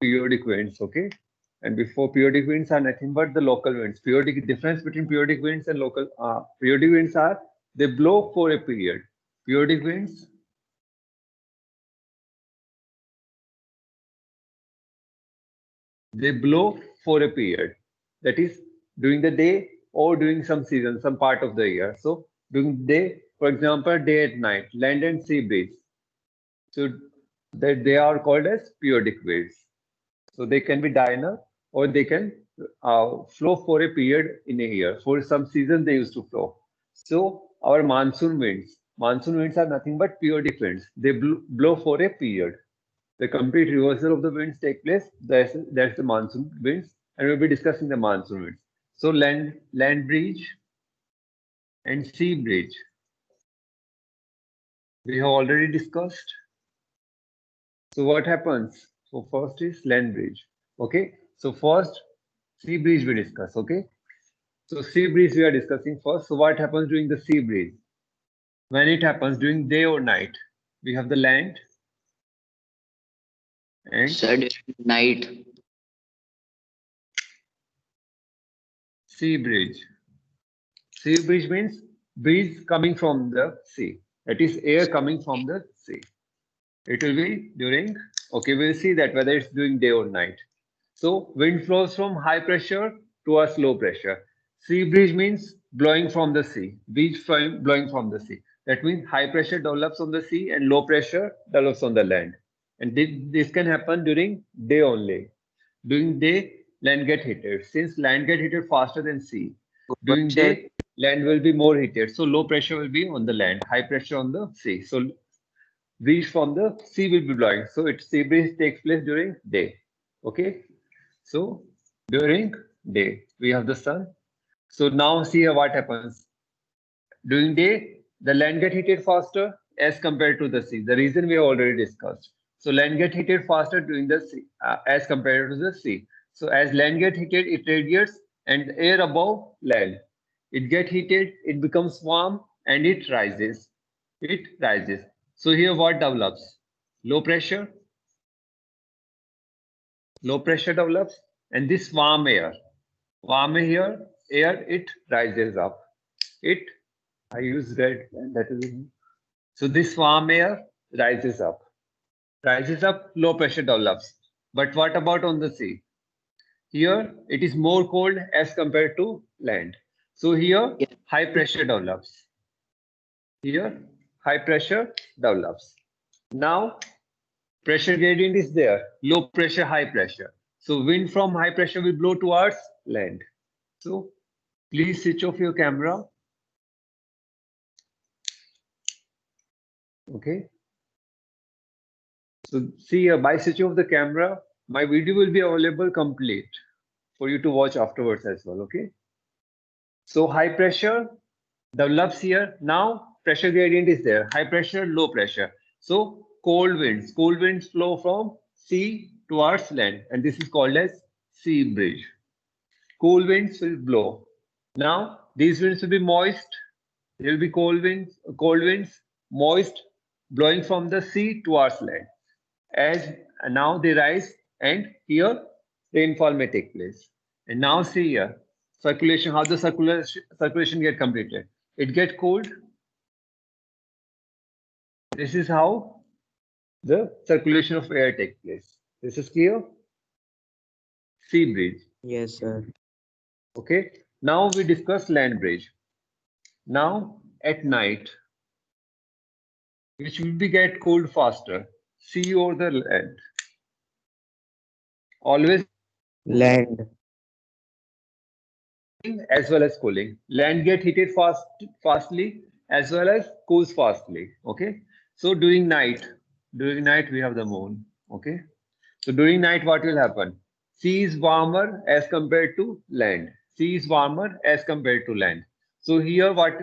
periodic winds, okay? And before periodic winds are nothing but the local winds. Periodic difference between periodic winds and local periodic winds are they blow for a period. Periodic winds they blow for a period. That is during the day or during some season, some part of the year. So during the day, for example, day and night, land and sea breeze. So that they are called as periodic waves. So they can be diurnal or they can flow for a period in a year. For some season they used to flow. So our monsoon winds are nothing but periodic winds. They blow for a period. The complete reversal of the winds take place. That's the monsoon winds, and we'll be discussing the monsoon winds. So land breeze and sea breeze we have already discussed. So what happens? So first is land breeze. Okay. So first sea breeze we discuss. Okay. So sea breeze we are discussing first. So what happens during the sea breeze? When it happens during day or night, we have the land and Sir, during night. sea breeze. Sea breeze means breeze coming from the sea. That is air coming from the sea. It will be during, okay, we'll see that whether it's during day or night. So wind flows from high pressure towards low pressure. Sea breeze means blowing from the sea. Breeze blowing from the sea. That means high pressure develops on the sea and low pressure develops on the land. And this can happen during day only. During day, land get heated. Since land get heated faster than sea, during Sir, day, land will be more heated. So low pressure will be on the land, high pressure on the sea. So breeze from the sea will be blowing. So it sea breeze takes place during day. Okay. So during day we have the sun. So now see here what happens. During day, the land get heated faster as compared to the sea. The reason we have already discussed. So land get heated faster during the sea as compared to the sea. So as land get heated, it radiates and air above land. It get heated, it becomes warm and it rises. It rises. So here what develops? Low pressure. Low pressure develops and this warm air, it rises up. It I use red, and that is so this warm air rises up. Rises up, low pressure develops. But what about on the sea? Here it is more cold as compared to land. So here yes, high pressure develops. Here high pressure develops. Now pressure gradient is there. Low pressure, high pressure. So wind from high pressure will blow towards land. So please switch off your camera. Okay. So see, by switching off the camera, my video will be available complete for you to watch afterwards as well. Okay. So high pressure develops here. Now pressure gradient is there. High pressure, low pressure. So cold winds. Cold winds flow from sea towards land, and this is called as sea breeze. Cool winds will blow. Now these winds will be moist. There will be cold winds, moist, blowing from the sea towards land. As now they rise, and here rainfall may take place. And now see here circulation, how the circulation get completed. It get cooled. This is how the circulation of air takes place. This is clear. Sea breeze. Yes, sir. Okay. Now we discuss land breeze. Now at night, which will be get cooled faster, sea or the land. Always Land. as well as cooling. Land get heated fastly as well as cools fastly. Okay. So during night we have the moon. Okay. So during night, what will happen? Sea is warmer as compared to land. Sea is warmer as compared to land. So here, what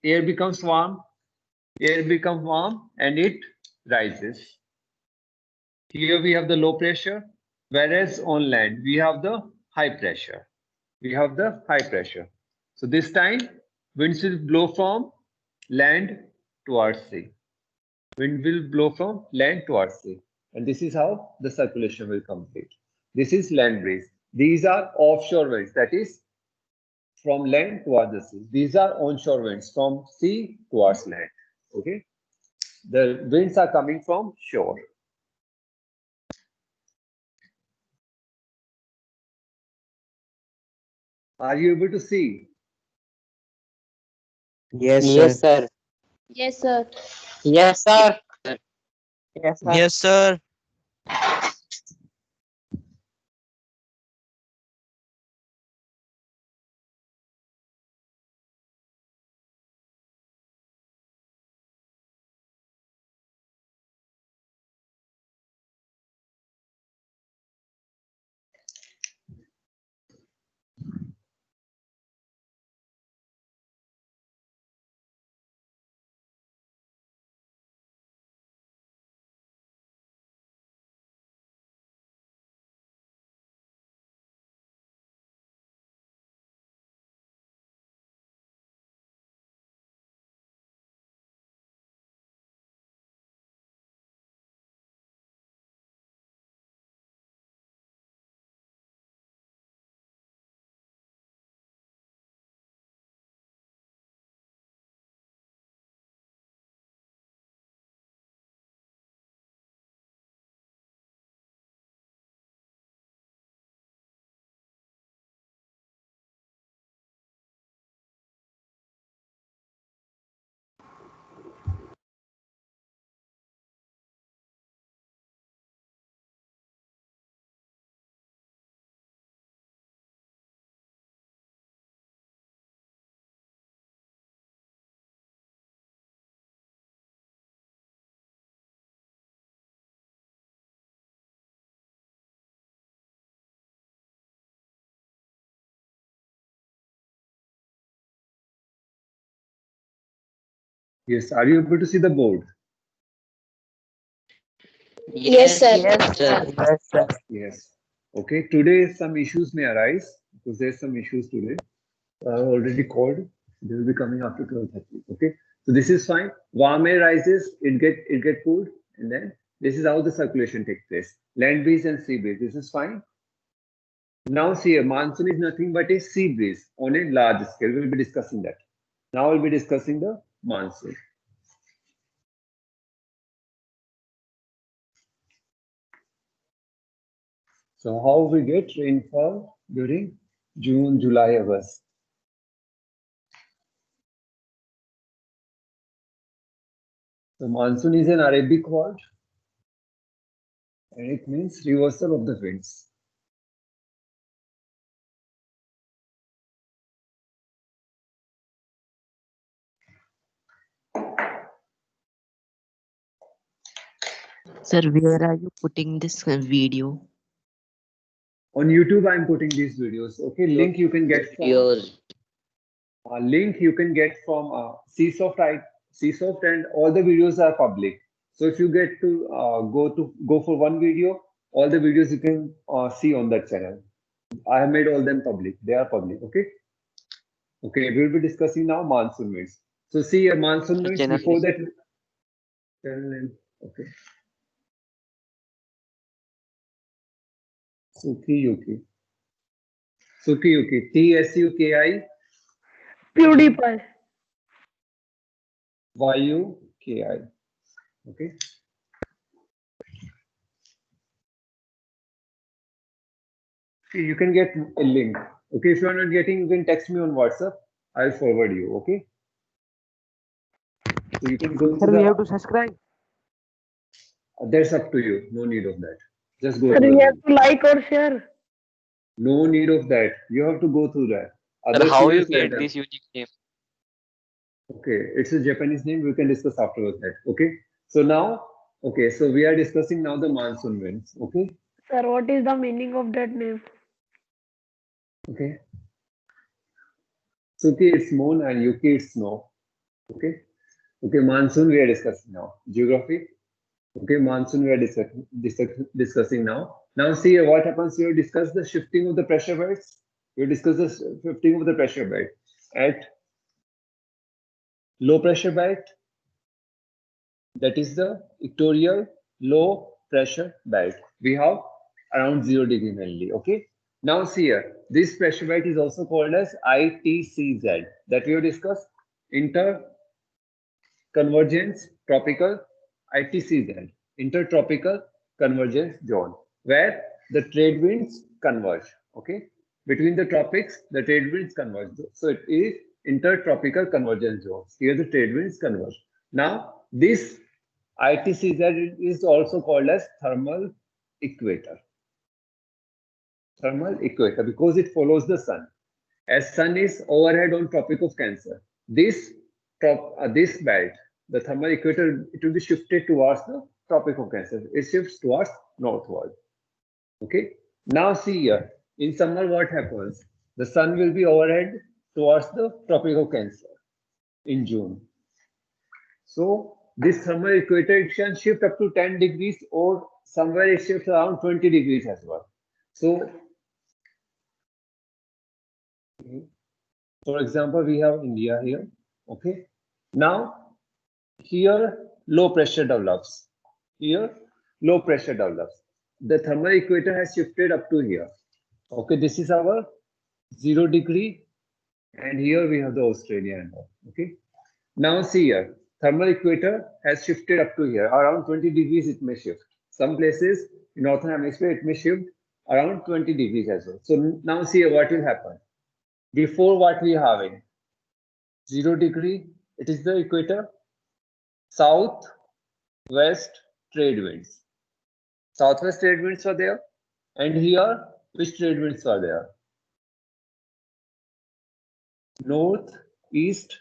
air becomes warm, and it rises. Here we have the low pressure, whereas on land we have the high pressure. We have the high pressure. So this time, winds will blow from land towards sea. Wind will blow from land towards sea. And this is how the circulation will complete. This is land breeze. These are offshore winds, that is from land towards the sea. These are onshore winds from sea towards land. Okay, the winds are coming from shore. Are you able to see? Yes, Yes, sir. sir. Yes, sir. Yes, sir. Yes, sir. Yes, sir. Yes. Are you able to see the board? Yes, sir. Yes, sir. Yes, sir. Yes. Okay. Today some issues may arise because there's some issues today. Already called. They will be coming after 12:30. Okay. So this is fine. Warm air rises, it get cooled, and then this is how the circulation takes place. Land breeze and sea breeze. This is fine. Now see, a monsoon is nothing but a sea breeze on a large scale. We'll be discussing that. Now we'll be discussing the monsoon. So how we get rainfall during June, July, August. The monsoon is an Arabic word and it means reversal of the winds. Sir, where are you putting this video? On YouTube, I'm putting these videos. Okay, link you can get from Yours. Csoft. Csoft and all the videos are public. So if you get to go for one video, all the videos you can see on that channel. I have made all them public. They are public. Okay. Okay, we'll be discussing now monsoon winds. So see a monsoon winds Channel before name. that. Channel name. Okay. Suki Yuki. Suki Yuki. TSUKI PewDiePie. YUKI. Okay. See, you can get a link. Okay, if you are not getting, you can text me on WhatsApp. I'll forward you. Okay. So you can go Sir, to we the. have to subscribe. That's up to you. No need of that. Just go Sir, to the we have link. to like or share. No need of that. You have to go through that. Sir, Others how you you just let get them. this unique name? Okay, it's a Japanese name. We can discuss afterwards that. Okay. So now, okay, so we are discussing now the monsoon winds. Okay. Sir, what is the meaning of that name? Okay. Suki, it's moon, and Yuki, it's snow. Okay. Okay, monsoon we are discussing now. Geography. Okay, monsoon we are discussing now. Now see what happens. We will discuss the shifting of the pressure belts. We will discuss the shifting of the pressure belt at low pressure belt. That is the equatorial low pressure belt. We have around 0 degree mainly. Okay. Now see here, this pressure belt is also called as ITCZ, that we have discussed, interconvergence tropical, ITCZ, intertropical convergence zone, where the trade winds converge. Okay, between the tropics, the trade winds converge. So it is intertropical convergence zone. Here the trade winds converge. Now this ITCZ is also called as thermal equator. Thermal equator, because it follows the sun. As sun is overhead on Tropic of Cancer, this belt, the thermal equator, it will be shifted towards the Tropic of Cancer. It shifts towards northward. Okay. Now see here, in summer what happens? The sun will be overhead towards the Tropic of Cancer in June. So this thermal equator, it can shift up to 10 degrees, or somewhere it shifts around 20 degrees as well. So for example, we have India here. Okay. Now here low pressure develops. Here low pressure develops. The thermal equator has shifted up to here. Okay, this is our 0 degree, and here we have the Australia and all. Okay. Now see here, thermal equator has shifted up to here. Around 20 degrees it may shift. Some places in northern hemisphere it may shift around 20 degrees as well. So now see here what will happen. Before what we are having, 0 degree, it is the equator, south-west trade winds. Southwest trade winds were there, and here which trade winds were there? Northeast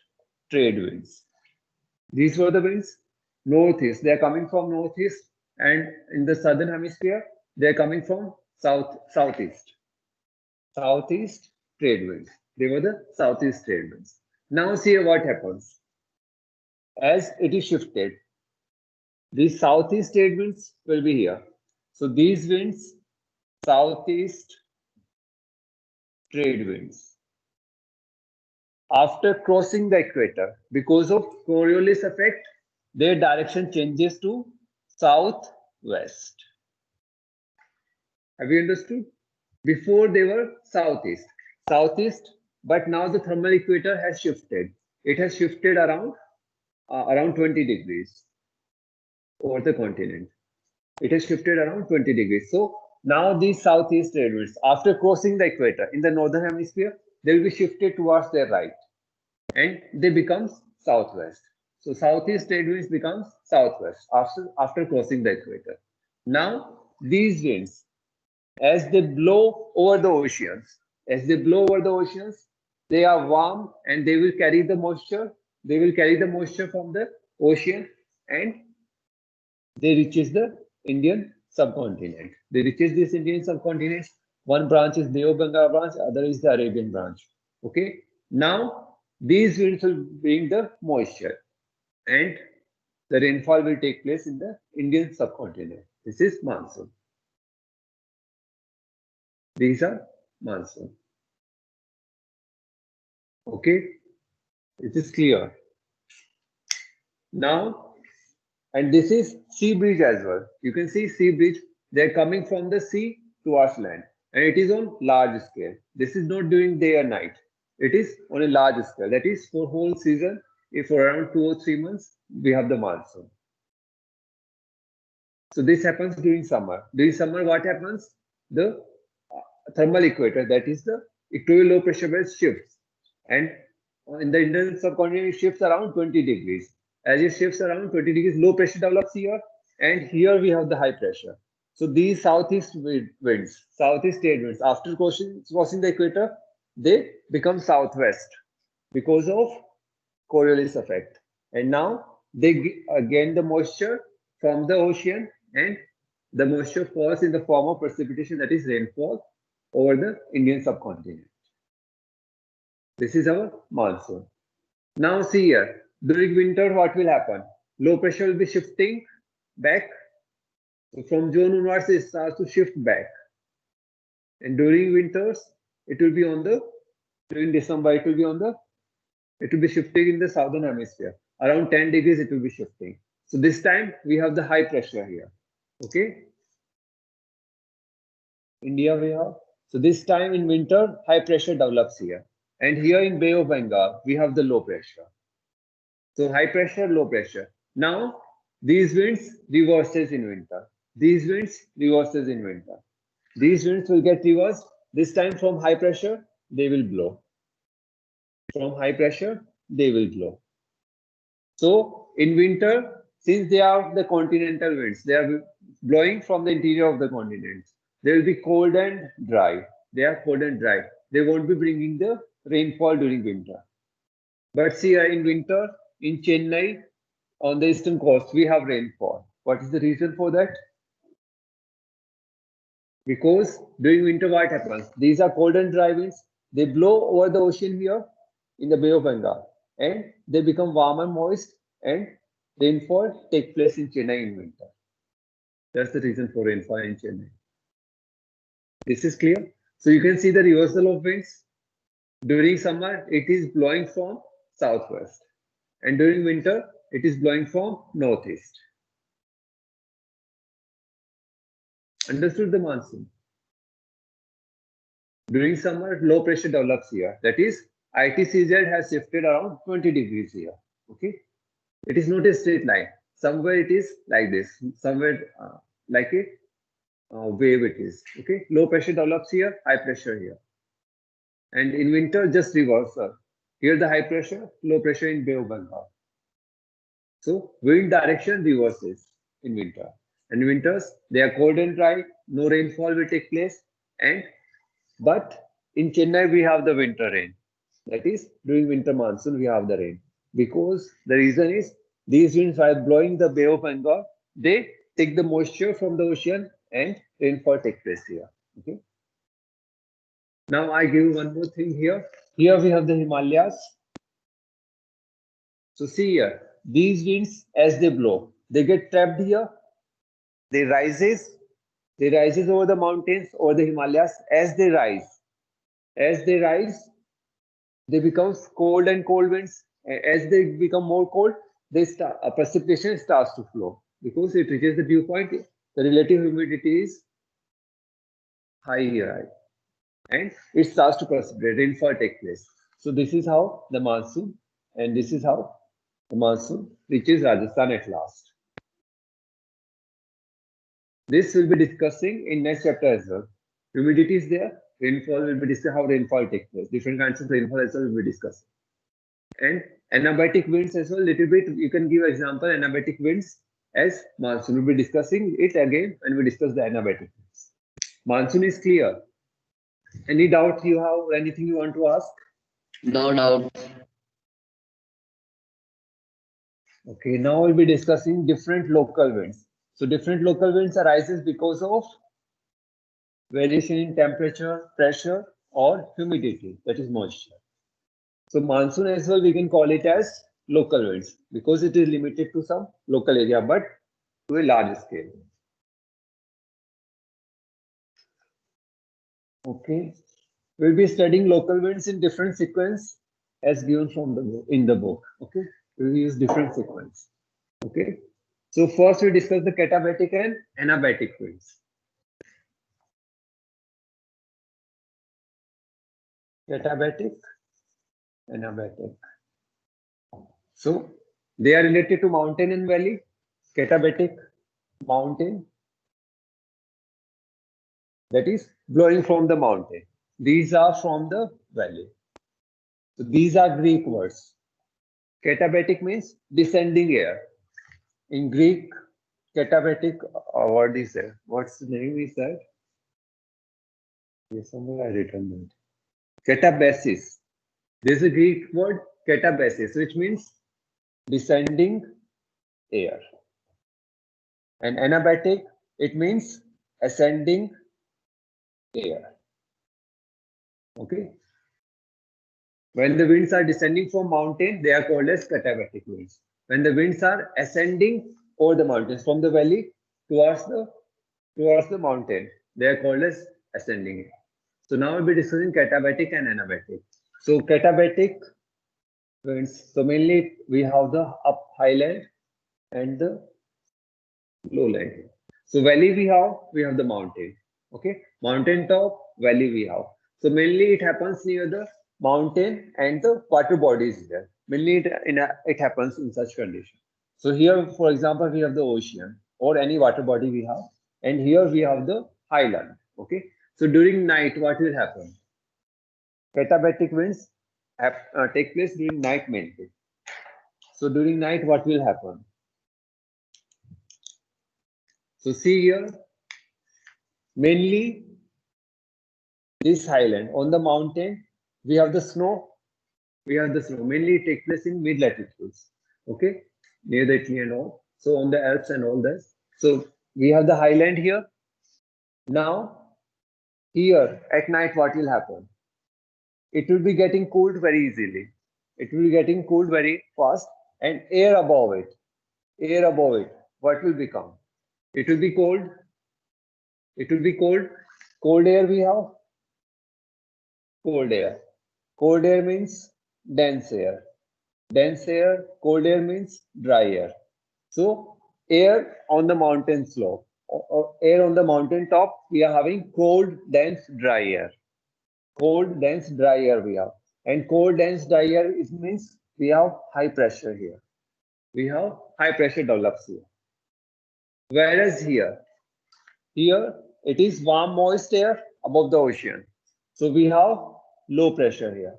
trade winds. These were the winds, northeast. They are coming from northeast, and in the southern hemisphere, they are coming from southeast. Southeast trade winds. They were the southeast trade winds. Now see what happens. As it is shifted, these southeast trade winds will be here. So these winds, southeast trade winds, after crossing the equator, because of Coriolis effect, their direction changes to southwest. Have you understood? Before they were southeast, but now the thermal equator has shifted. It has shifted around 20 degrees over the continent. It has shifted around 20 degrees. So now these southeast trade winds, after crossing the equator in the northern hemisphere, they will be shifted towards their right, and they become southwest. So southeast trade winds becomes southwest after crossing the equator. Now these winds, as they blow over the oceans, they are warm and they will carry the moisture. They will carry the moisture from the ocean, and they reaches the Indian subcontinent. They reaches this Indian subcontinent. One branch is Bay of Bengal branch, other is the Arabian branch. Okay. Now these winds will bring the moisture, and the rainfall will take place in the Indian subcontinent. This is monsoon. These are monsoon. Okay, it is clear. Now, and this is sea breeze as well. You can see sea breeze. They're coming from the sea towards land, and it is on large scale. This is not during day or night. It is on a large scale. That is for whole season. If for around 2 or 3 months, we have the monsoon. So this happens during summer. During summer, what happens? The thermal equator, that is the equatorial low pressure belt, shifts, and in the Indian subcontinent it shifts around 20 degrees. As it shifts around 20 degrees, low pressure develops here, and here we have the high pressure. So these southeast winds, southeast trade winds, after crossing the equator, they become southwest because of Coriolis effect, and now they gain the moisture from the ocean, and the moisture falls in the form of precipitation, that is rainfall, over the Indian subcontinent. This is our monsoon. Now see here, during winter what will happen? Low pressure will be shifting back. So from June onwards it starts to shift back. And during winters, it will be during December, it will be shifting in the southern hemisphere. Around 10 degrees it will be shifting. So this time we have the high pressure here. Okay. India we have. So this time in winter, high pressure develops here. And here in Bay of Bengal, we have the low pressure. So high pressure, low pressure. Now, these winds reverses in winter. These winds reverses in winter. These winds will get reversed. This time from high pressure, they will blow. From high pressure, they will blow. So in winter, since they are the continental winds, they are blowing from the interior of the continent. They will be cold and dry. They are cold and dry. They won't be bringing the rainfall during winter. But see, in winter, in Chennai, on the eastern coast, we have rainfall. What is the reason for that? Because during winter, what happens? These are cold and dry winds. They blow over the ocean here in the Bay of Bengal, and they become warm and moist, and rainfall take place in Chennai in winter. That's the reason for rainfall in Chennai. This is clear. So you can see the reversal of winds. During summer, it is blowing from southwest, and during winter, it is blowing from northeast. Understood the monsoon? During summer, low pressure develops here. That is, ITCZ has shifted around 20 degrees here. Okay, it is not a straight line. Somewhere it is like this. Somewhere like a wave it is. Okay, low pressure develops here, high pressure here. And in winter, just reversal. Here the high pressure, low pressure in Bay of Bengal. So wind direction reverses in winter. And winters, they are cold and dry, no rainfall will take place. But in Chennai, we have the winter rain. That is, during winter monsoon, we have the rain. Because the reason is, these winds are blowing the Bay of Bengal, they take the moisture from the ocean and rainfall takes place here. Okay. Now I give one more thing here. Here we have the Himalayas. So see here, these winds as they blow, they get trapped here. They rises over the mountains or the Himalayas. As they rise, they become cold and cold winds. As they become more cold, precipitation starts to flow because it reaches the dew point. The relative humidity is high here, and it starts to precipitate. Rainfall takes place. So this is how the monsoon, and this is how the monsoon reaches Rajasthan at last. This will be discussing in next chapter as well. Humidity is there. Rainfall will be discussed, how rainfall takes place. Different kinds of rainfall as well will be discussed. And anabatic winds as well, little bit, you can give example, anabatic winds as monsoon. We'll be discussing it again when we discuss the anabatic winds. Monsoon is clear. Any doubt you have, anything you want to ask? No doubt. Okay, now we'll be discussing different local winds. So different local winds arises because of variation in temperature, pressure, or humidity, that is moisture. So monsoon as well, we can call it as local winds because it is limited to some local area, but to a large scale. Okay, we'll be studying local winds in different sequence as given from in the book. Okay, we'll use different sequence. Okay, so first we discuss the katabatic and anabatic winds. Katabatic, anabatic. So they are related to mountain and valley. Katabatic, mountain, that is blowing from the mountain. These are from the valley. So these are Greek words. Katabatic means descending air. In Greek, katabatic word is there. What's the name is that? Yes, somewhere I written that. Katabasis. This is a Greek word, katabasis, which means descending air. And anabatic, it means ascending air. Okay. When the winds are descending from mountain, they are called as katabatic winds. When the winds are ascending over the mountains from the valley towards the mountain, they are called as ascending air. So now we'll be discussing katabatic and anabatic. So katabatic winds. So mainly we have the up highland and the lowland. So valley we have the mountain. Okay, mountain top, valley we have. So mainly it happens near the mountain and the water bodies there. Mainly it happens in such condition. So here, for example, we have the ocean or any water body we have, and here we have the highland. Okay, so during night, what will happen? Katabatic winds take place during night mainly. So during night, what will happen? So see here, mainly this highland on the mountain, we have the snow. We have the snow. Mainly it takes place in mid latitudes. Okay, near the Italy and all. So on the Alps and all this. So we have the highland here. Now here at night, what will happen? It will be getting cooled very easily. It will be getting cooled very fast, and air above it, what will become? It will be cold. It will be cold. Cold air we have. Cold air. Cold air means dense air. Dense air, cold air means dry air. So air on the mountain slope or air on the mountain top, we are having cold, dense, dry air. Cold, dense, dry air we have. And cold, dense, dry air, it means we have high pressure here. We have high pressure develops here. Whereas here it is warm, moist air above the ocean. So we have low pressure here.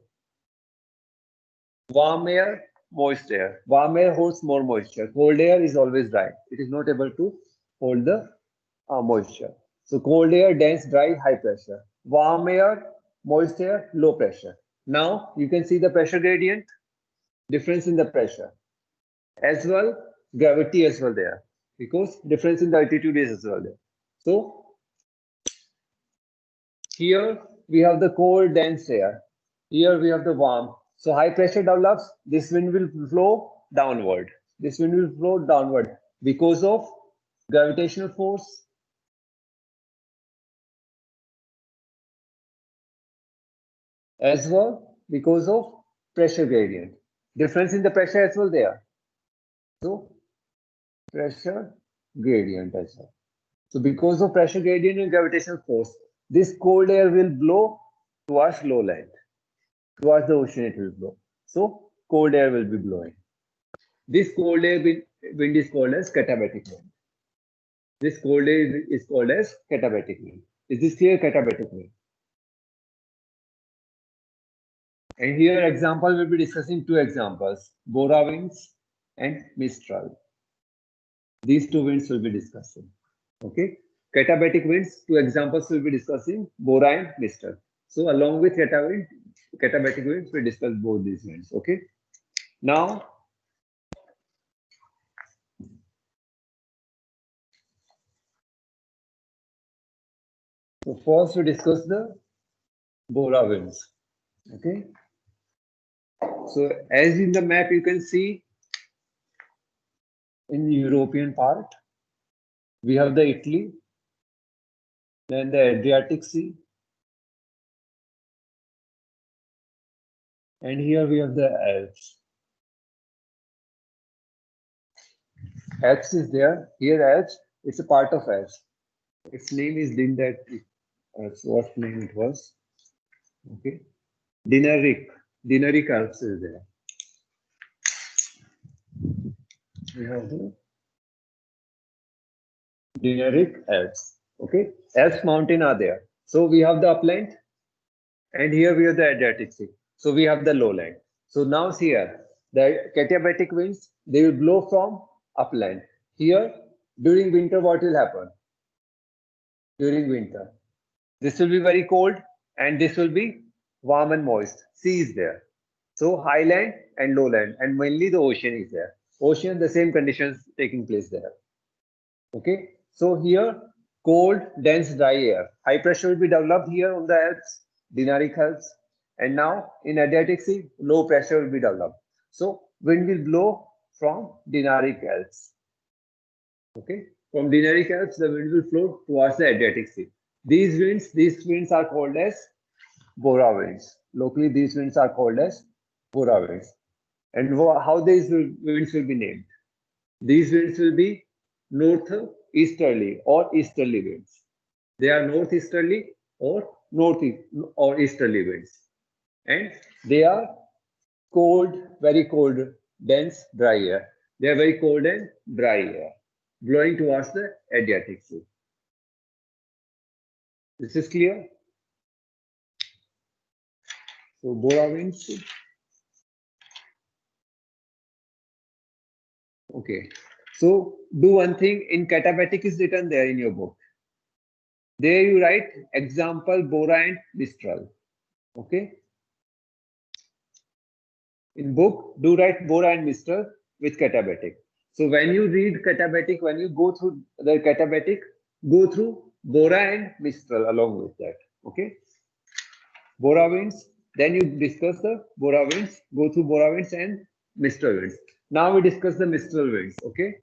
Warm air, moist air. Warm air holds more moisture. Cold air is always dry. It is not able to hold the moisture. So cold air, dense, dry, high pressure. Warm air, moist air, low pressure. Now you can see the pressure gradient, difference in the pressure. As well, gravity as well there. Because difference in the altitude is as well there. So here we have the cold, dense air. Here we have the warm. So high pressure develops, this wind will flow downward. This wind will flow downward because of gravitational force. As well because of pressure gradient. Difference in the pressure as well there. So pressure gradient as well. So because of pressure gradient and gravitational force, this cold air will blow towards lowland. Towards the ocean it will blow. So cold air will be blowing. This cold air wind is called as katabatic wind. This cold air is called as katabatic wind. Is this clear? Katabatic wind. And here example will be discussing two examples, Bora winds and Mistral. These two winds will be discussing. Okay. Katabatic winds, two examples will be discussing, Bora and Mistral. So along with katabatic winds, we discuss both these winds. Okay. Now, so first we discuss the Bora winds. Okay. So as in the map you can see, in the European part, we have the Italy, then the Adriatic Sea, and here we have the Alps. Alps is there. Here Alps, it's a part of Alps. Its name is Alps. What name it was? Okay. Dinaric Alps is there. We have the Dinaric Alps. Okay. Alps mountain are there. So we have the upland, and here we have the Adriatic Sea. So we have the lowland. So now see here, the katabatic winds, they will blow from upland. Here, during winter, what will happen? During winter, this will be very cold and this will be warm and moist. Sea is there. So highland and lowland, and mainly the ocean is there. Ocean, the same conditions taking place there. Okay. So here, cold, dense, dry air. High pressure will be developed here on the Alps, Dinaric Alps. And now in Adriatic Sea, low pressure will be developed. So wind will blow from Dinaric Alps. Okay. From Dinaric Alps, the wind will flow towards the Adriatic Sea. These winds are called as Bora winds. Locally, these winds are called as Bora winds. And how these winds will be named? These winds will be easterly or easterly winds. They are northeasterly or northeast or easterly winds. And they are cold, very cold, dense, dry air. They are very cold and dry air, blowing towards the Adriatic Sea. This is clear? So Bora winds. Okay. So do one thing. In katabatic is written there in your book. There you write example Bora and Mistral. Okay. In book, do write Bora and Mistral with katabatic. So when you read katabatic, when you go through the katabatic, go through Bora and Mistral along with that. Okay. Bora winds. Then you discuss the Bora winds. Go through Bora winds and Mistral winds. Now we discuss the Mistral winds. Okay.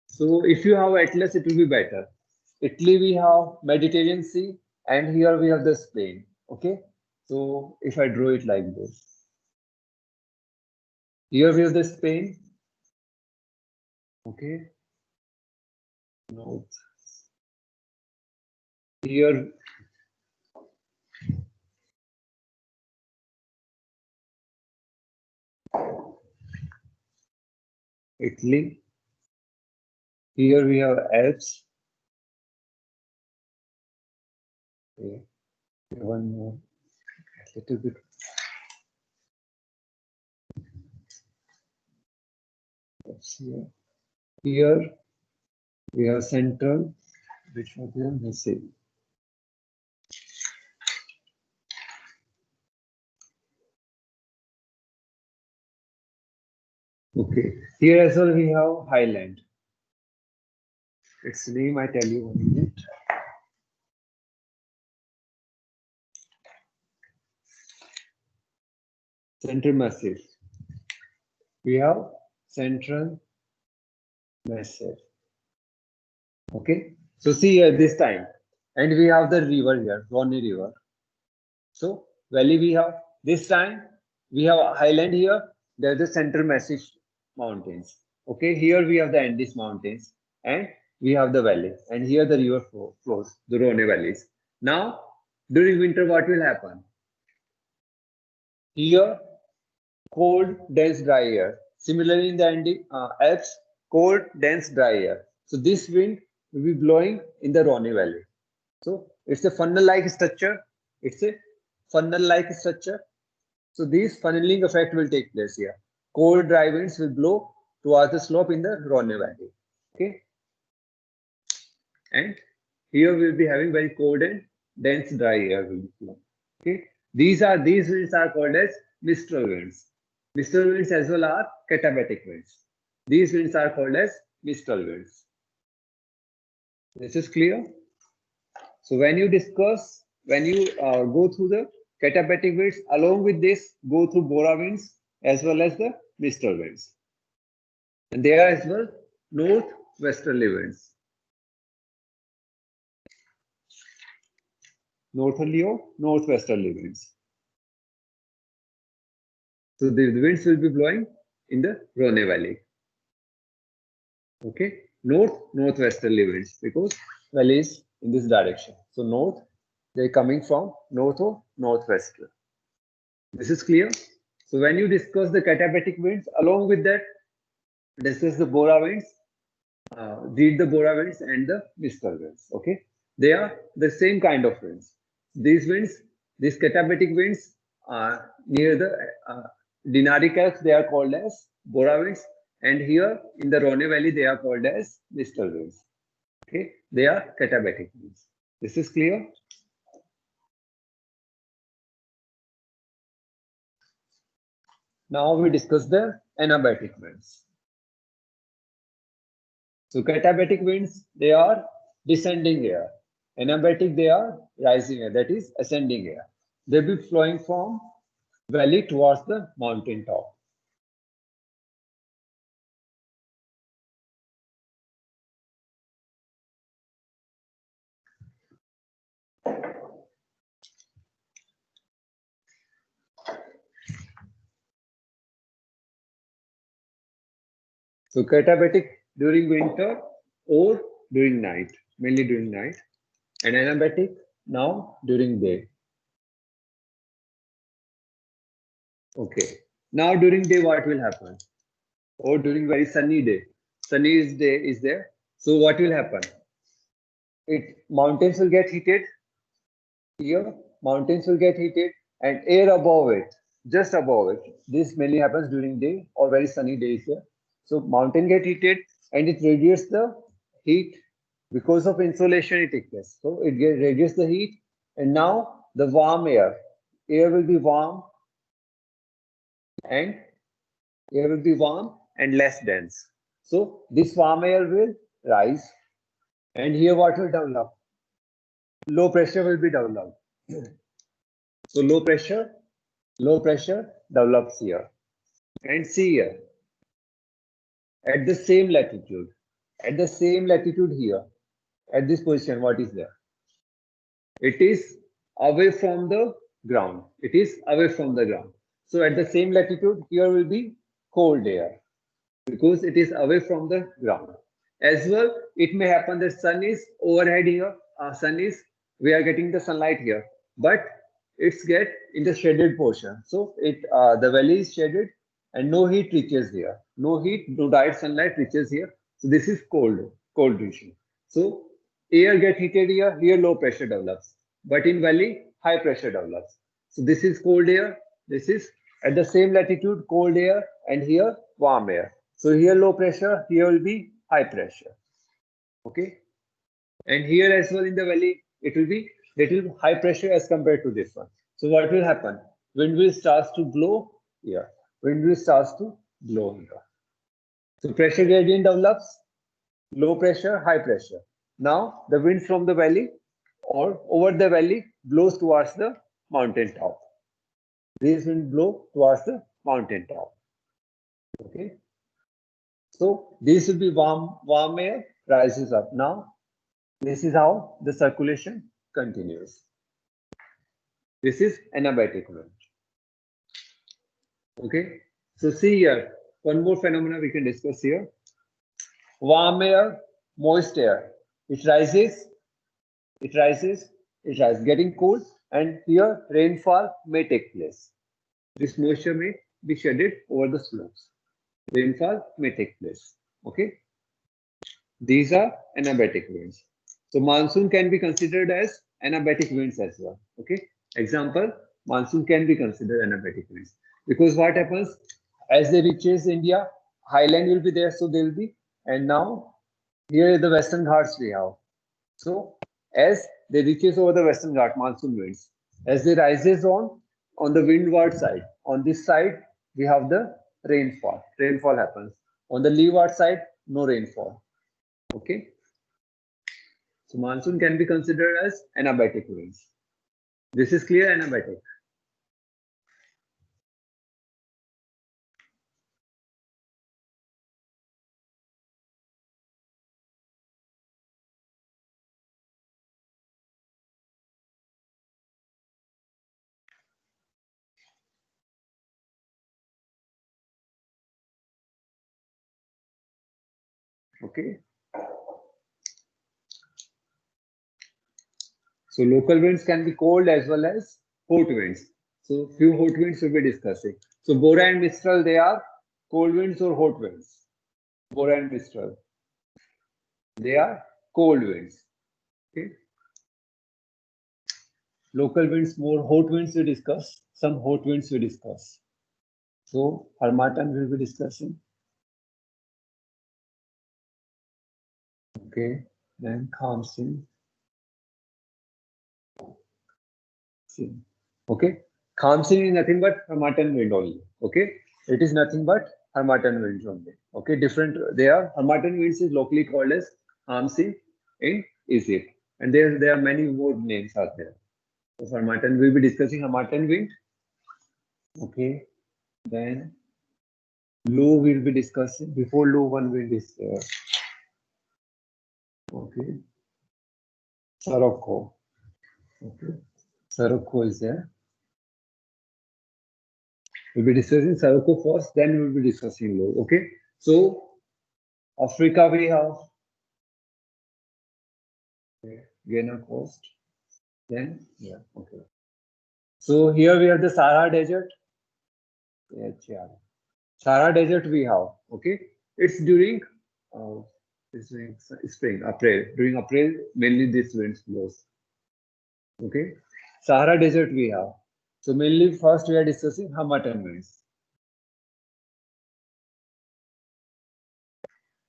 So if you have Atlas, it will be better. Italy, we have Mediterranean Sea, and here we have the Spain. Okay. So if I draw it like this, here we have the Spain. Okay. North. Here Italy. Here we have Alps. Okay. One more. A little bit. Here. Here we have Central, which was here missing. Okay. Here as well we have Highland. Its name I tell you 1 minute. Central Massif. We have Central Massif. Okay. So see here this time. And we have the river here, Rhone River. So valley we have. This time we have Highland here. There's the Central Massif Mountains. Okay. Here we have the Andes Mountains. And we have the valley. And here the river flows, the Rhone valleys. Now, during winter, what will happen? Here, cold, dense, dry air. Similarly, in the Alps, cold, dense, dry air. So this wind will be blowing in the Rhone Valley. So it's a funnel-like structure. It's a funnel-like structure. So this funneling effect will take place here. Cold, dry winds will blow towards the slope in the Rhone Valley. Okay. And here we'll be having very cold and dense, dry air will be flowing. Okay. These winds are called as Mistral winds. Mistral winds as well are katabatic winds. These winds are called as Mistral winds. This is clear. So when you go through the katabatic winds, along with this, go through Bora winds as well as the Mistral winds. And there are as well northwesterly winds. Northerly or northwesterly winds. So the winds will be blowing in the Rhone Valley. Okay, northwesterly winds because valley is in this direction. So north, they're coming from north or northwest. This is clear. So when you discuss the katabatic winds, along with that, discuss the Bora winds, read the Bora winds and the Mistral winds. Okay, they are the same kind of winds. These winds, these katabatic winds, near the Dinaric Alps, they are called as Bora winds, and here in the Rhone Valley, they are called as Mistral winds. Okay, they are katabatic winds. This is clear. Now we discuss the anabatic winds. So katabatic winds, they are descending air. Anabatic, they are rising air, that is ascending air. They'll be flowing from valley towards the mountain top. So katabatic during winter or during night, mainly during night, and anabatic now during day. Okay. Now during day, what will happen? Or during very sunny day. Sunny day is there. So what will happen? Mountains will get heated. Here, mountains will get heated and air above it, just above it. This mainly happens during day or very sunny days here. So mountain get heated and it radiates the heat because of insolation it takes place. So it radiates the heat and now the warm air will be warm and less dense. So this warm air will rise and here what will develop? Low pressure will be developed. So low pressure develops here. And see here, at the same latitude here, at this position, what is there? It is away from the ground. So at the same latitude, here will be cold air because it is away from the ground. As well, it may happen that sun is overhead here. We are getting the sunlight here, but it's get in the shaded portion. So the valley is shaded and no heat reaches here. No direct sunlight reaches here. So this is cold region. So air get heated here low pressure develops. But in valley, high pressure develops. So this is cold air. This is at the same latitude, cold air, and here warm air. So here low pressure, here will be high pressure. Okay. And here as well in the valley, it will be little high pressure as compared to this one. So what will happen? Wind will start to blow here. So pressure gradient develops, low pressure, high pressure. Now the wind from the valley or over the valley blows towards the mountain top. These wind blow towards the mountain top. Okay. So this will be warm air rises up. Now this is how the circulation continues. This is anabatic wind. Okay. So see here, one more phenomena we can discuss here. Warm air, moist air. It rises, getting cool, and here rainfall may take place. This moisture may be shedded over the slopes. Rainfall may take place. Okay. These are anabatic winds. So monsoon can be considered as anabatic winds as well. Okay. Example, monsoon can be considered anabatic winds. Because what happens as they reaches India, highland will be there, so they will be. And now here the Western Ghats we have. So as they reaches over the Western Ghat, monsoon winds, as they rises on the windward side, on this side we have the rainfall. Rainfall happens. On the leeward side, no rainfall. Okay. So monsoon can be considered as anabatic winds. This is clear, anabatic. Okay. So local winds can be cold as well as hot winds. So few hot winds we'll be discussing. So Bora and Mistral, they are cold winds or hot winds? Bora and Mistral, they are cold winds. Okay. Local winds, more hot winds we discuss. Some hot winds we discuss. So Harmattan will be discussing. Okay. Then Khamsin. Okay. Khamsin is nothing but Harmattan wind only. Okay. It is nothing but Harmattan winds only. Okay. Different. Harmattan winds is locally called as Khamsin in Egypt. And there are many more names out there. So Harmattan, we'll be discussing Harmattan wind. Okay. Then low we'll be discussing. Before low, one wind is there. Okay. Sirocco. Okay. Sirocco is there. We'll be discussing Sirocco first, then we'll be discussing low. Okay. So Africa we have. Okay. Ghana coast. Then, yeah, okay. So here we have the Sahara Desert. Yeah. Sahara Desert we have. Okay. It's during spring, April. During April, mainly this winds blows. Okay. Sahara Desert we have. So mainly first we are discussing Harmattan winds.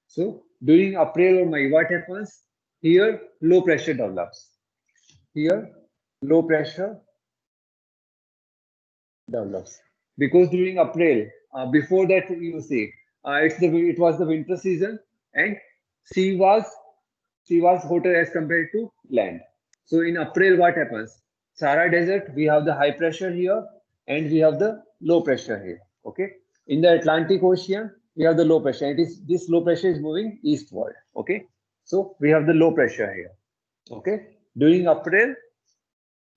So during April or May, what happens? Here low pressure develops. Here low pressure develops because during April, before that you see, it was the winter season and sea was hotter as compared to land. So in April, what happens? Sahara Desert, we have the high pressure here and we have the low pressure here. Okay. In the Atlantic Ocean, we have the low pressure. This low pressure is moving eastward. Okay. So we have the low pressure here. Okay. During April,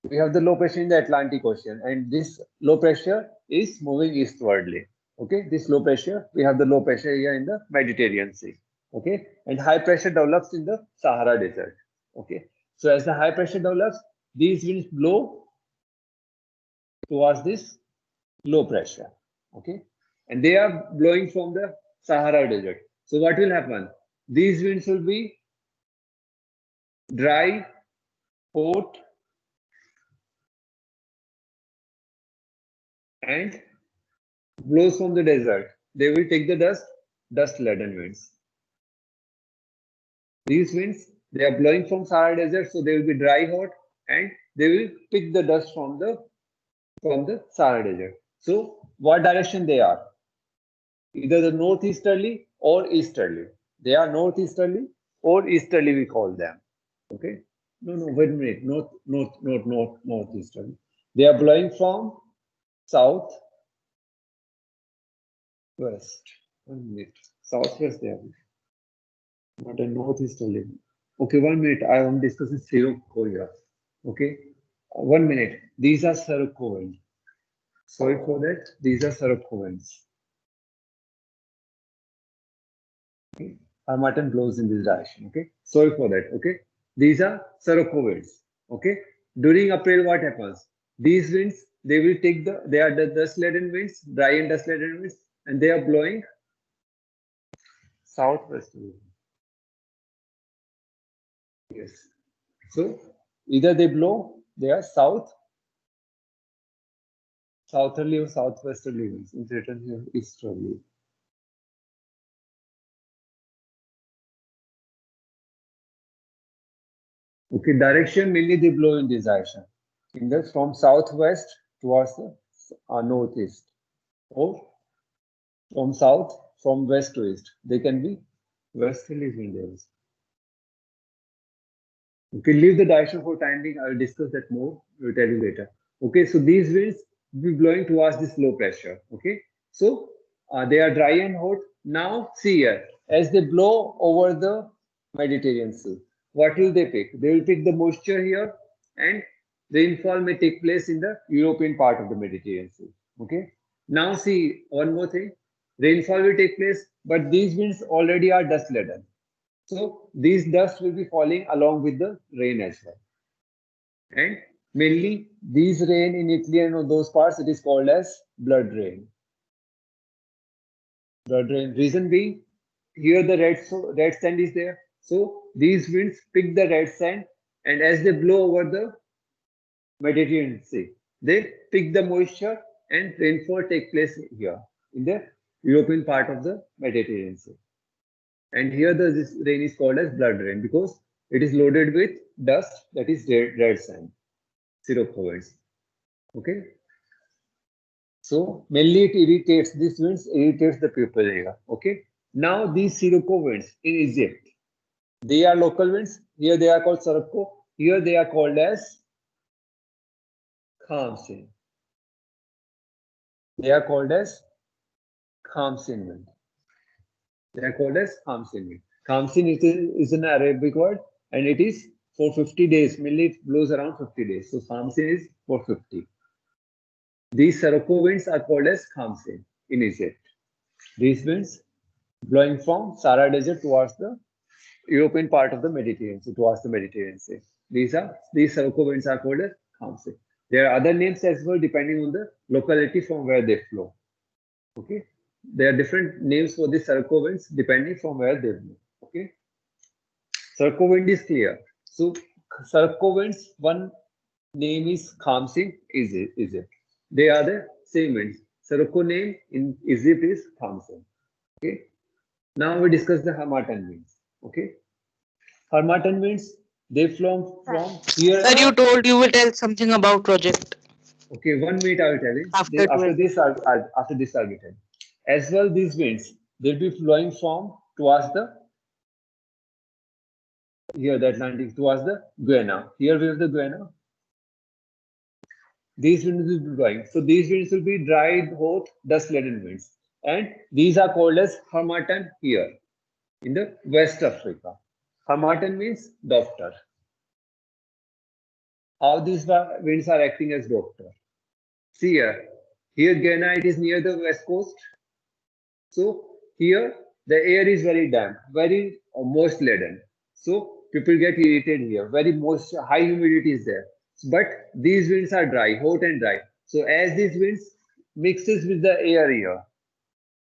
we have the low pressure in the Atlantic Ocean and this low pressure is moving eastwardly. Okay. This low pressure, we have the low pressure here in the Mediterranean Sea. Okay. And high pressure develops in the Sahara Desert. Okay. So as the high pressure develops, these winds blow towards this low pressure. Okay. And they are blowing from the Sahara Desert. So what will happen? These winds will be dry, hot, and blows from the desert. They will take the dust-laden winds. These winds, they are blowing from Sahara Desert, so they will be dry, hot, and they will pick the dust from the Sahara Desert. So what direction they are? Either the northeasterly or easterly. They are northeasterly or easterly, we call them. Okay. No, wait a minute. Northeasterly. They are blowing from south, west. 1 minute. Southwest they are. Not a northeasterly. Okay, 1 minute. I am discussing Sirocco here. Okay. 1 minute. These are Sirocco winds. Sorry for that. These are Sirocco winds. Okay. Harmattan blows in this direction. Okay. Sorry for that. Okay. These are Sirocco winds. Okay. During April, what happens? These winds, they will take they are the dust-laden winds, dry and dust-laden winds, and they are blowing southwesterly. Yes. So either they blow, they are southerly or southwesterly winds. It's written here easterly. Okay, direction mainly they blow in this direction. From southwest towards the northeast, or from west to east. They can be westerly winds. Okay, leave the direction for time being. I will discuss that more. I will tell you later. Okay, so these winds will be blowing towards this low pressure. Okay, so they are dry and hot. Now, see here, as they blow over the Mediterranean Sea, what will they pick? They will pick the moisture here, and rainfall may take place in the European part of the Mediterranean Sea. Okay, now see one more thing. Rainfall will take place, but these winds already are dust laden. So these dust will be falling along with the rain as well. And mainly these rain in Italy and those parts, it is called as blood rain. Blood rain. Reason being, here the red sand is there. So these winds pick the red sand, and as they blow over the Mediterranean Sea, they pick the moisture and rainfall take place here in the European part of the Mediterranean Sea. And here this rain is called as blood rain because it is loaded with dust, that is red sand, Sirocco winds. Okay. So mainly it irritates, these winds irritates the people here. Okay. Now these Sirocco winds in Egypt, they are local winds. Here they are called Sirocco. Here they are called as Khamsin. They are called as Khamsin wind. They are called as Khamsin wind. Khamsin is an Arabic word and it is for 50 days. Mainly it blows around 50 days. So Khamsin is for 50. These Sirocco winds are called as Khamsin in Egypt. These winds blowing from Sahara Desert towards the European part of the Mediterranean, so towards the Mediterranean Sea. These Sirocco winds are called as Khamsin. There are other names as well depending on the locality from where they flow. Okay, there are different names for the Sirocco winds depending from where they blow. Okay, Sirocco wind is clear. So Sirocco winds, one name is Khamsin, Egypt. They are the same winds. Sirocco name in Egypt is Khamsin. Okay. Now we discuss the Harmattan winds. Okay. Harmattan winds, they flow from here. Sir, you told you will tell something about project. Okay, 1 minute I will tell you. After After 12. this, I'll be telling. As well, these winds, they'll be flowing from towards the Atlantic, towards the Guyana. Here we have the Guyana. These winds will be blowing. So these winds will be dry, hot, dust-laden winds. And these are called as Harmattan here in the West Africa. Harmattan means doctor. How these winds are acting as doctor? See here Guyana, it is near the west coast. So here the air is very damp, very moist laden. So people get irritated here. Very moist, high humidity is there. But these winds are dry, hot and dry. So as these winds mixes with the air here.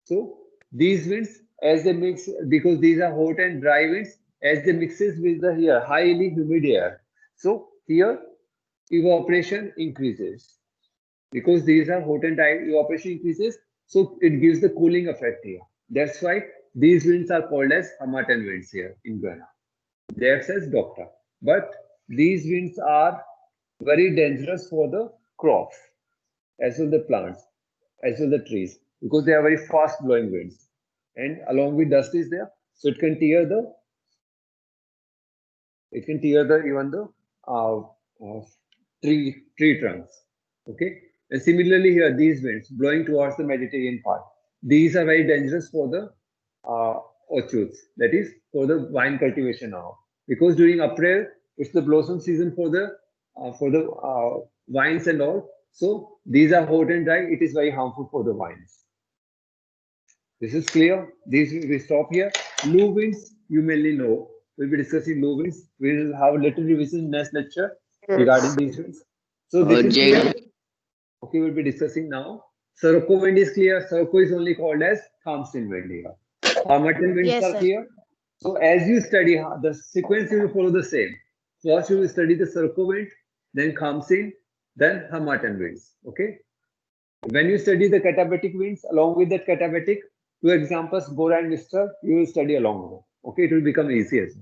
So these winds, as they mix, because these are hot and dry winds, as they mixes with the here highly humid air. So here evaporation increases. Because these are hot and dry, evaporation increases, so it gives the cooling effect here. That's why these winds are called as Harmattan winds here in Guyana. They act as doctor. But these winds are very dangerous for the crops, as well the plants, as well the trees, because they are very fast blowing winds. And along with dust is there, so it can tear even the tree trunks. Okay. And similarly here, these winds blowing towards the Mediterranean part, these are very dangerous for the orchards, that is for the vine cultivation now. Because during April, it's the blossom season for the vines and all. So these are hot and dry. It is very harmful for the vines. This is clear. We stop here. Low winds, you mainly know. We'll be discussing low winds. We'll have a little revision next lecture regarding these winds. So this is clear. Okay, we'll be discussing now. Sirocco wind is clear. Sirocco is only called as Khamsin wind here. Harmattan winds Yes, are sir. clear. So as you study, the sequence you will follow the same. First you will study the Sirocco wind, then Khamsin, then Harmattan winds. Okay. When you study the katabatic winds, along with that katabatic, two examples, Bora and Mistral, you will study along with it. Okay, it will become easy as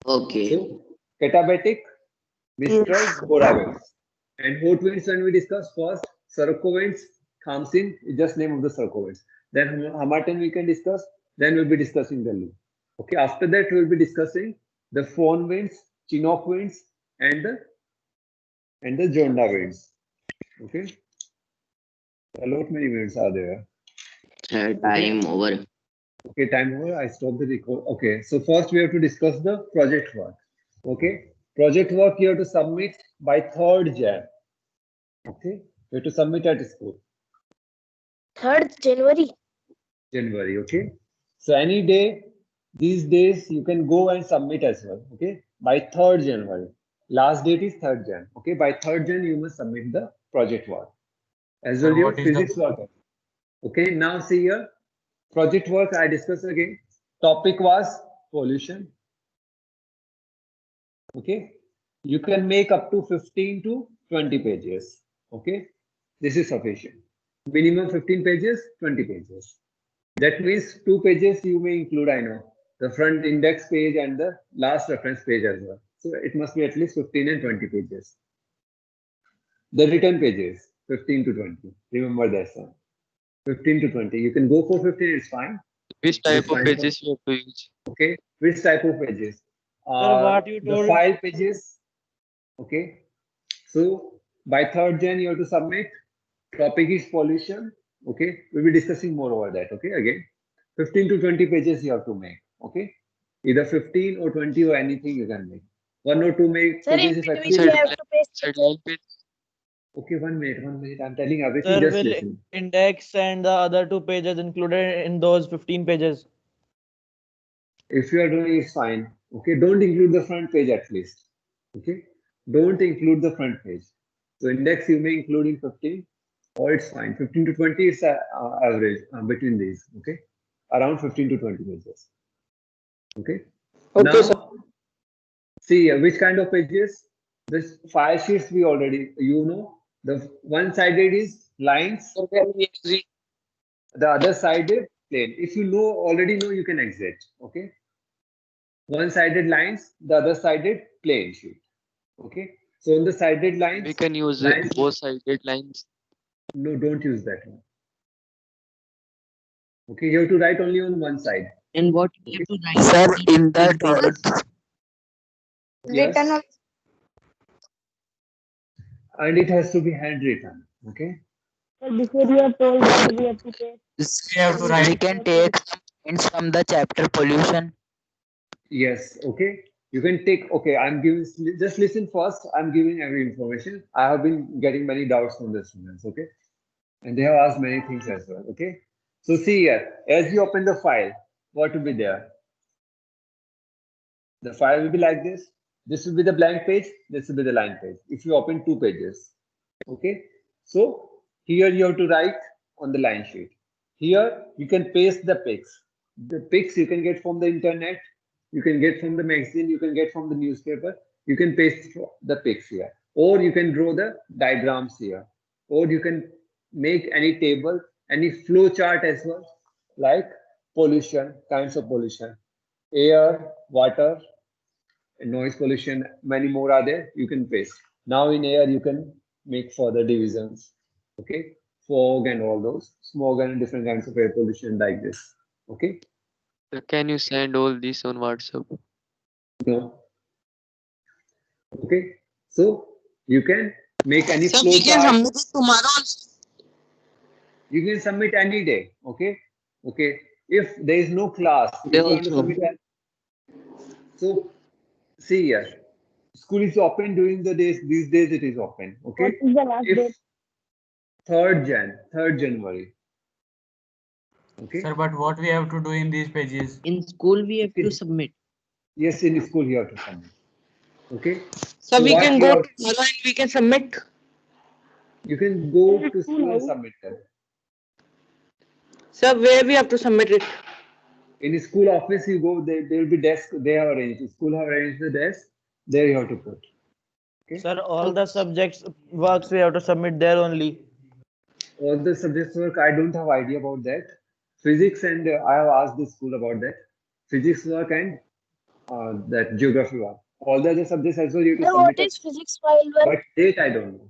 well. Okay. So katabatic, Mistral, Bora winds. And hot winds, when we discuss first, Sirocco winds, Khamsin is just name of the Sirocco winds. Then Harmattan we can discuss. Then we'll be discussing the loop. Okay, after that we'll be discussing the Fohn winds, Chinook winds, and the Jonda winds. Okay, a lot many winds are there. Time over. Okay, time over. I stop the record. Okay, so first we have to discuss the project work. Okay, project work you have to submit by 3rd Jan. Okay, you have to submit at school. 3rd January. January. Okay, so any day, these days you can go and submit as well. Okay, by 3rd January. Last date is 3rd Jan. Okay, by 3rd Jan you must submit the project work as well your physics work. Okay, now see here. Project work I discussed again. Topic was pollution. Okay, you can make up to 15 to 20 pages. Okay, this is sufficient. Minimum 15 pages, 20 pages. That means 2 pages you may include, I know, the front index page and the last reference page as well. So it must be at least 15 and 20 pages. The written pages, 15 to 20. Remember that, sir. 15 to 20. You can go for 15, it's fine. Which type of pages you have to use? Okay, which type of pages? what you The told- file pages. Okay, so by 3rd Jan you have to submit. Topic is pollution. Okay, we'll be discussing more over that. Okay, again, 15 to 20 pages you have to make. Okay, either 15 or 20 or anything you can make. 1 or 2 make Sir, in pages if between actually. we have to paste Sideline page. Okay, 1 minute, 1 minute. I'm telling everything. Sir, Just will listen. index and the other 2 pages included in those 15 pages? If you are doing, it's fine. Okay, don't include the front page at least. Okay, don't include the front page. So index you may include in 15, or it's fine. 15 to 20 is average between these. Okay, around 15 to 20 pages. Okay. Okay, Now, sir. see which kind of pages? This file sheets we already, you know, the one-sided is lines, the other side is plain. If you know already know, you can exit. Okay. One-sided lines, the other sided plain sheet. Okay. So on the sided lines, We can use lines, both sided lines. no, don't use that one. Okay, you have to write only on one side. And what we have to write? Sir, in that pages. Yes. Written on And it has to be handwritten. Okay. Sir, before you have told that we have to pay. we can take some points from the chapter pollution. Yes. Okay. You can take. Okay. I'm giving. Just listen first. I'm giving every information. I have been getting many doubts from the students. Okay. And they have asked many things as well. Okay. So see here, as you open the file, what will be there? The file will be like this. This will be the blank page. This will be the line page. If you open two pages, okay. So here you have to write on the line sheet. Here you can paste the pics. The pics you can get from the internet. You can get from the magazine. You can get from the newspaper. You can paste the pics here, or you can draw the diagrams here, or you can make any table, any flow chart as well, like pollution, kinds of pollution, air, water, noise pollution, many more are there. You can paste. Now in air, you can make further divisions. Okay, fog and all those, smog and different kinds of air pollution like this. Okay, Can you send all this on WhatsApp? no. Okay, so you can make any flow chart. submit it tomorrow. You can submit any day. Okay, okay. If there is no class, if you want to submit, so see here, school is open during the days. These days it is open. Okay, What is the last if date? 3rd January. Okay. Sir, but what we have to do in these pages? In school, we have to submit. Yes, in school you have to submit. Okay. So we what can you go have- tomorrow and we can submit. You can go to school and submit it. Sir, where we have to submit it? In school office, you go. There will be desk. They have arranged. School have arranged the desk. There you have to put. Sir, all the subjects works we have to submit there only. All the subjects work. I don't have idea about that. Physics and I have asked the school about that. Physics work and that geography work. All the other subjects as well you have to Sir, submit. what is physics file work? But date I don't know.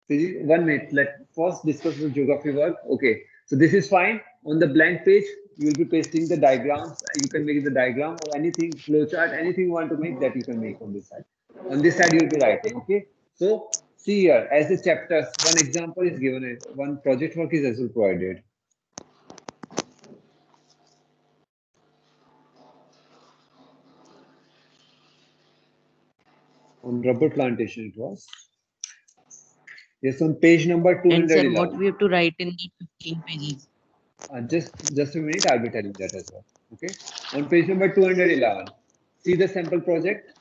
Physics, 1 minute. Let first discuss the geography work. Okay. So this is fine. On the blank page, you will be pasting the diagrams. You can make the diagram or anything, flowchart, anything you want to make that you can make on this side. On this side, you will be writing. Okay. So see here, as the chapters, one example is given. One project work is as well provided. On rubber plantation, it was. Yes, on page number And sir, 211. what we have to write in the 15 pages? Just a minute, I'll be telling that as well. Okay. On page number 211, see the sample project.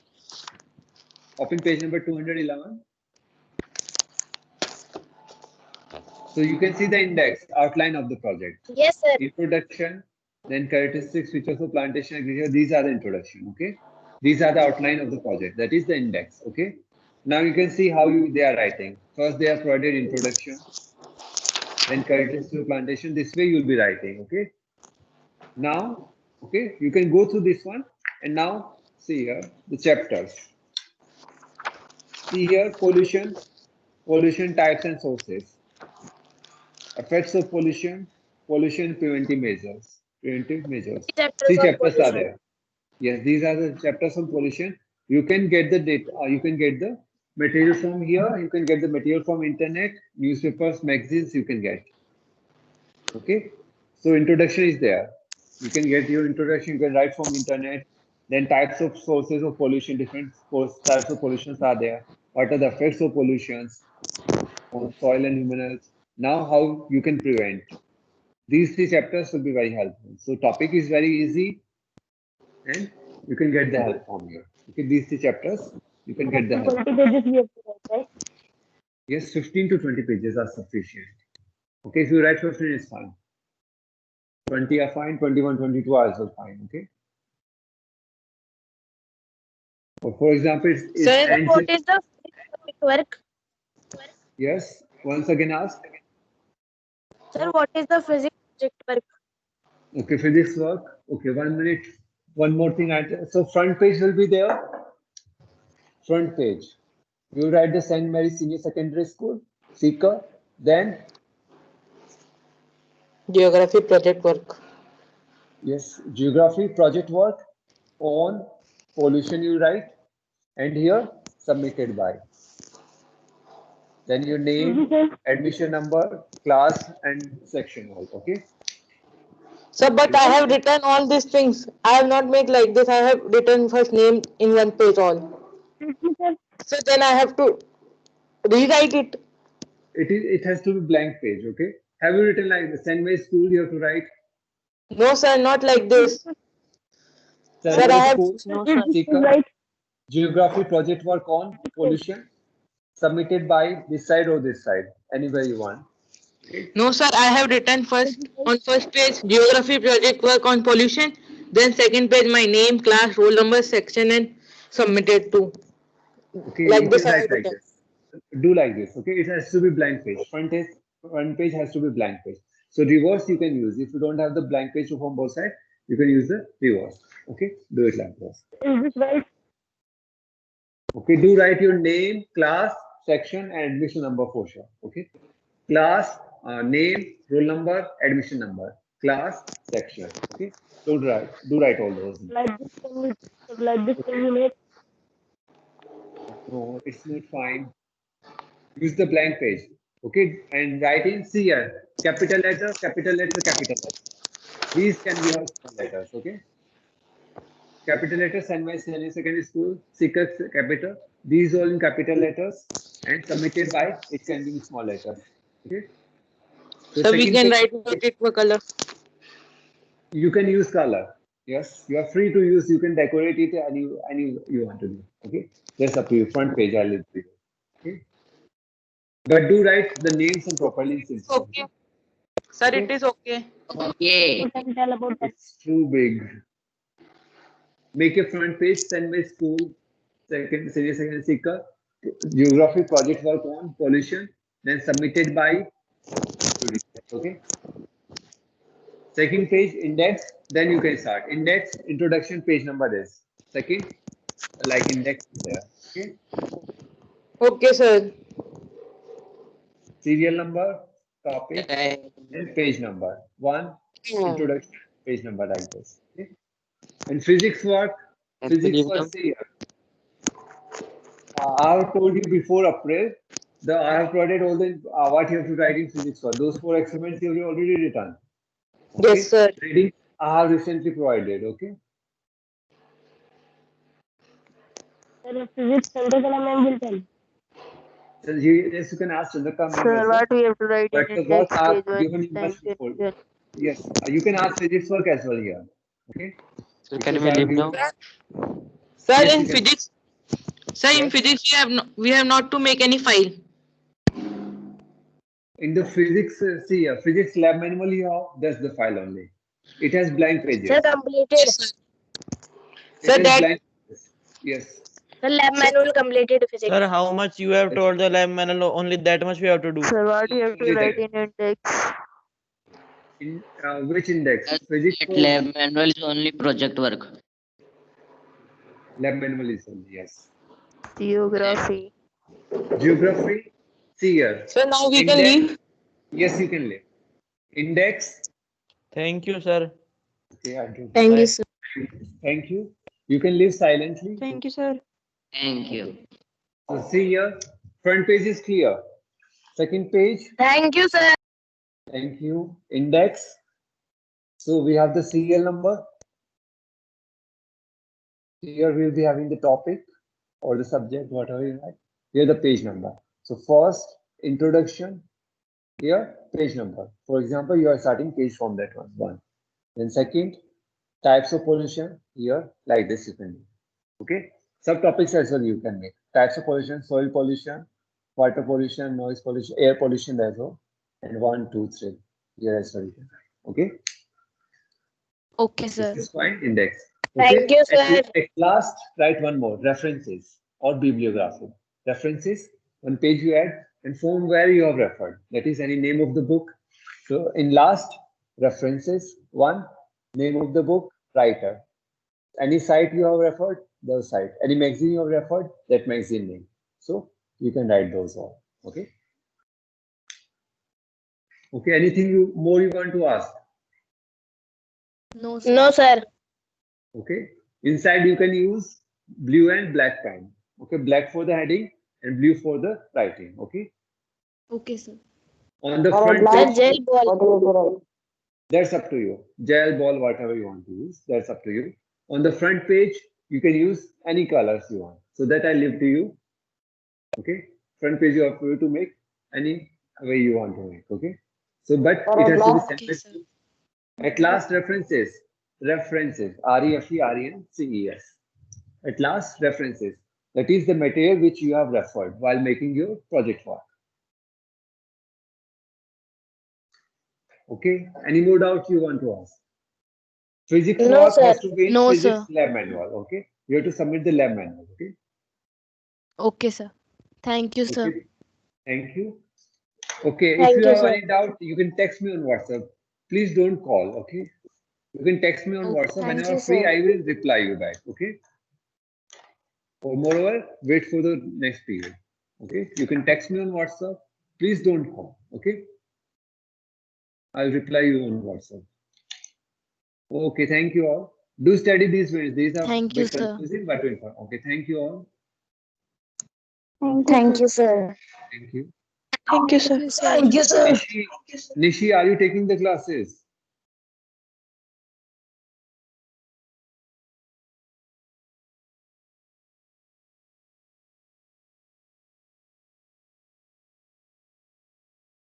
Open page number 211. So you can see the index outline of the project. Yes, sir. Introduction, then characteristics, features of plantation agriculture. These are the introduction. Okay. These are the outline of the project. That is the index. Okay. Now you can see how they are writing. First, they have provided introduction, then characteristics of plantation. This way you'll be writing. Okay. Now, okay, you can go through this one and now see here the chapters. See here pollution, pollution types and sources, effects of pollution, pollution preventive measures. Three chapters are there. Yes, these are the chapters on pollution. You can get the data. You can get the material from here. You can get the material from internet, newspapers, magazines. You can get. Okay. So introduction is there. You can get your introduction. You can write from internet. Then types of sources of pollution. Different types of pollutions are there. What are the effects of pollutions on soil and human health? Now, how you can prevent. These three chapters will be very helpful. So topic is very easy. and you can get the help from here. Okay, these 3 chapters, you can get the help. 20 pages we have to write, right? Yes, 15 to 20 pages are sufficient. Okay, if you write 15, it's fine. 20 are fine, 21, 22 are also fine. Okay. Or for example, it Sir, ends what in, is the project work? yes, once again ask. Sir, what is the physics project work? Okay, physics work. Okay, 1 minute. One more thing. So front page will be there. Front page. You write the St. Mary's Senior Secondary School, Seeker. Then, Geography project work. yes, geography project work on pollution you write. And here, submitted by. Then your name, admission number, class, and section all. Okay. So, but I have written all these things. I have not made like this. I have written first name in one page all. So then I have to rewrite it. It has to be blank page. Okay. Have you written like the St. Mary's School? You have to write. No, sir, not like this. St. Sir, I Mary's have School, No, sir. Seeker, Right. geography project work on pollution, submitted by this side or this side, anywhere you want. No, sir, I have written first on first page geography project work on pollution. Then second page my name, class, roll number, section, and submitted to. Okay, Like you this can I write have like written. this. Do like this. Okay, it has to be blank page. Front page has to be blank page. So reverse you can use. If you don't have the blank page from both sides, you can use the reverse. Okay, do it like this. Is this right? Okay, do write your name, class, section, and admission number for sure. Okay, class, name, roll number, admission number, class, section. Okay, do write all those. Like this can we make? No, it's not fine. Use the blank page. Okay, and write in CR, capital letter, capital letter, capital letter. These can be all small letters. Okay, capital letter, St. Mary's Senior Secondary School, Seeker capital. These all in capital letters and submitted by, it can be in small letters. Okay. So we second can page, write it for color. you can use color. Yes, you are free to use. You can decorate it any you want to do. Okay, that's up to you. Front page, I'll leave it. Okay, but do write the names and properly in simple. Okay. Sir, Okay. it is okay. Okay. What can you tell about that? It's too big. Make a front page, St. Mary's School, Senior Secondary Seeker, geography project work on pollution, then submitted by students. Okay. Second page, index, then you can start. Index, introduction, page number is. Second, like index is there. Okay. Okay, sir. Serial number, topic, and page number. One, introduction, page number like this. Okay. And physics work, physics work, see here. I have told you before April, I have provided all the what you have to write in physics work. Those 4 experiments you have already written. Okay? Yes, sir. Reading I have recently provided. Okay. Sir, physics Chandrakala ma'am will tell. So yes, you can ask Chandrakant. Sir, what we have to write But in the index, work I have page 1, given you time much before. period. Yes, you can ask physics work as well here. Okay. So can Because we I have leave given- now? Sir, Yes, in you can. physics, sir, in Yes. physics we have not to make any file. In the physics, see, physics lab manual you have, that's the file only. It has blank pages. Sir, completed. It Sir, has that blank pages. Yes. The lab manual completed physics. Sir, how much you have told the lab manual? Only that much we have to do. Sir, what we have to Only write that. in index? In which index? Physics That for lab manual is only project work. lab manual is only, yes. Geography. Geography, see here. so now we can Index, leave. yes, you can leave. Index, Thank you, sir. okay, I do. Thank Bye. you, sir. Thank you. You can leave silently. Thank you, sir. Thank you. So see here, front page is clear. Second page, Thank you, sir. thank you. Index. So we have the serial number. Here we'll be having the topic or the subject, whatever you like. Here the page number. So first, introduction. Here, page number. For example, you are starting page from that one. Then second, Types of pollution here, like this you can do. Okay. Subtopics as well you can make. Types of pollution, soil pollution, water pollution, noise pollution, air pollution as well. And 1, 2, 3. Here as well you can write. Okay. Okay, sir. This is fine. Index. Thank you, sir. At last, write one more. References or bibliography. References, one page you add, and from where you have referred. That is any name of the book. So in last, references, one, name of the book, writer. Any site you have referred, the site. Any magazine you have referred, that magazine name. So you can write those all. Okay. Okay. Anything more you want to ask? No, sir. No, sir. Okay. Inside you can use blue and black pen. Okay. Black for the heading and blue for the writing. Okay. Okay, sir. On the Or a front black page, gel ball. What do you write? that's up to you. Gel, ball, whatever you want to use, that's up to you. On the front page, you can use any colors you want. So that I leave to you. Okay. Front page you have to make any way you want to make. Okay. So, but Or it a has to block. be Okay, separate. sir. At last, references. References. REFERENCES. At last, references. That is the material which you have referred while making your project work. Okay. Any more doubts you want to ask? Physics No, work has sir. to be in No, physics sir. lab manual. Okay. You have to submit the lab manual. Okay. Okay, sir. Thank you, sir. Okay. Thank you. Okay. If Thank you you, have sir. any doubt, you can text me on WhatsApp. Please don't call. Okay. You can text me on Okay, WhatsApp. thank Whenever you, free, sir. I will reply you back. Okay. Or moreover, wait for the next period. Okay. You can text me on WhatsApp. Please don't call. Okay. I'll reply you on WhatsApp. Okay. Thank you all. Do study these ways. These are Thank a you, bit sir. confusing, but important. Okay. Thank you all. Thank you, sir. Thank you. Thank you, sir. Thank you, sir. Nishi, are you taking the classes?